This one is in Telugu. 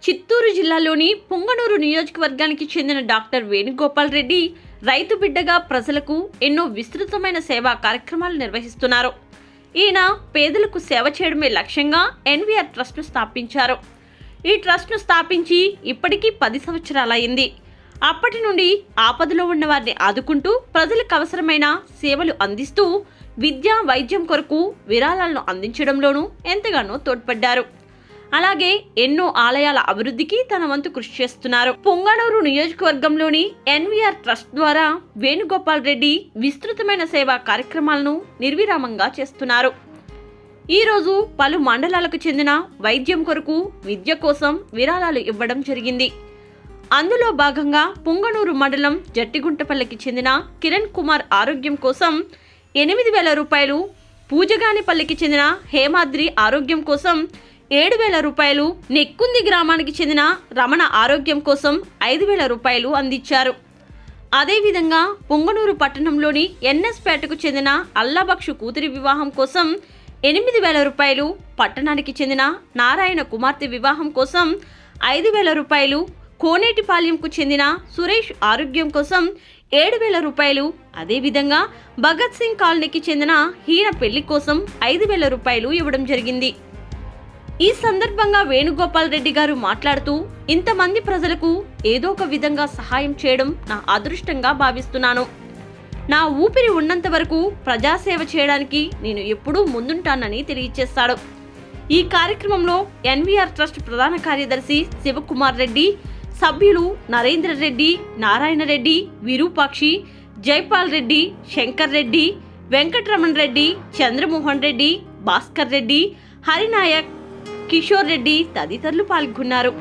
చిత్తూరు జిల్లాలోని పుంగనూరు నియోజకవర్గానికి చెందిన డాక్టర్ వేణుగోపాల్ రెడ్డి రైతు బిడ్డగా ప్రజలకు ఎన్నో విస్తృతమైన సేవా కార్యక్రమాలు నిర్వహిస్తున్నారు. ఈయన పేదలకు సేవ చేయడమే లక్ష్యంగా ఎన్వీఆర్ ట్రస్ట్ను స్థాపించారు. ఈ ట్రస్ట్ను స్థాపించి ఇప్పటికీ 10 సంవత్సరాలైంది. అప్పటి నుండి ఆపదలో ఉన్న వారిని ఆదుకుంటూ ప్రజలకు అవసరమైన సేవలు అందిస్తూ విద్య, వైద్యం కొరకు విరాళాలను అందించడంలోనూ ఎంతగానో తోడ్పడ్డారు. అలాగే ఎన్నో ఆలయాల అభివృద్ధికి తన వంతు కృషి చేస్తున్నారు. పొంగనూరు నియోజకవర్గంలోని ఎన్వీఆర్ ట్రస్ట్ ద్వారా వేణుగోపాల్ రెడ్డి విస్తృతమైన సేవా కార్యక్రమాలను నిర్విరామంగా చేస్తున్నారు. ఈరోజు పలు మండలాలకు చెందిన వైద్యం కొరకు, విద్య కోసం విరాళాలు ఇవ్వడం జరిగింది. అందులో భాగంగా పుంగనూరు మండలం జట్టిగుంటపల్లికి చెందిన కిరణ్ కుమార్ ఆరోగ్యం కోసం 8,000 రూపాయలు, పూజగానిపల్లికి చెందిన హేమాద్రి ఆరోగ్యం కోసం 7,000 రూపాయలు, నెక్కుంది గ్రామానికి చెందిన రమణ ఆరోగ్యం కోసం 5,000 రూపాయలు అందించారు. అదేవిధంగా పుంగనూరు పట్టణంలోని ఎన్ఎస్ పేటకు చెందిన అల్లాబక్షు కూతురి వివాహం కోసం 8,000 రూపాయలు, పట్టణానికి చెందిన నారాయణ కుమార్తె వివాహం కోసం 5,000 రూపాయలు, కోనేటిపాలెంకు చెందిన సురేష్ ఆరోగ్యం కోసం 7,000 రూపాయలు, అదేవిధంగా భగత్ సింగ్ కాలనీకి చెందిన హీన పెళ్లి కోసం 5,000 రూపాయలు ఇవ్వడం జరిగింది. ఈ సందర్భంగా వేణుగోపాల్ రెడ్డి గారు మాట్లాడుతూ, ఇంతమంది ప్రజలకు ఏదో ఒక విధంగా సహాయం చేయడం నా అదృష్టంగా భావిస్తున్నాను. నా ఊపిరి ఉన్నంత వరకు ప్రజాసేవ చేయడానికి నేను ఎప్పుడూ ముందుంటానని తెలియజేశాడు. ఈ కార్యక్రమంలో ఎన్వీఆర్ ట్రస్ట్ ప్రధాన కార్యదర్శి శివకుమార్ రెడ్డి, సభ్యులు నరేంద్ర రెడ్డి, నారాయణ రెడ్డి, విరూపాక్షి, జైపాల్ రెడ్డి, శంకర్ రెడ్డి, వెంకటరమణ రెడ్డి, చంద్రమోహన్ రెడ్డి, భాస్కర్ రెడ్డి, హరినాయక్, కిషోర్ రెడ్డి తదితరులు పాల్గొన్నారు.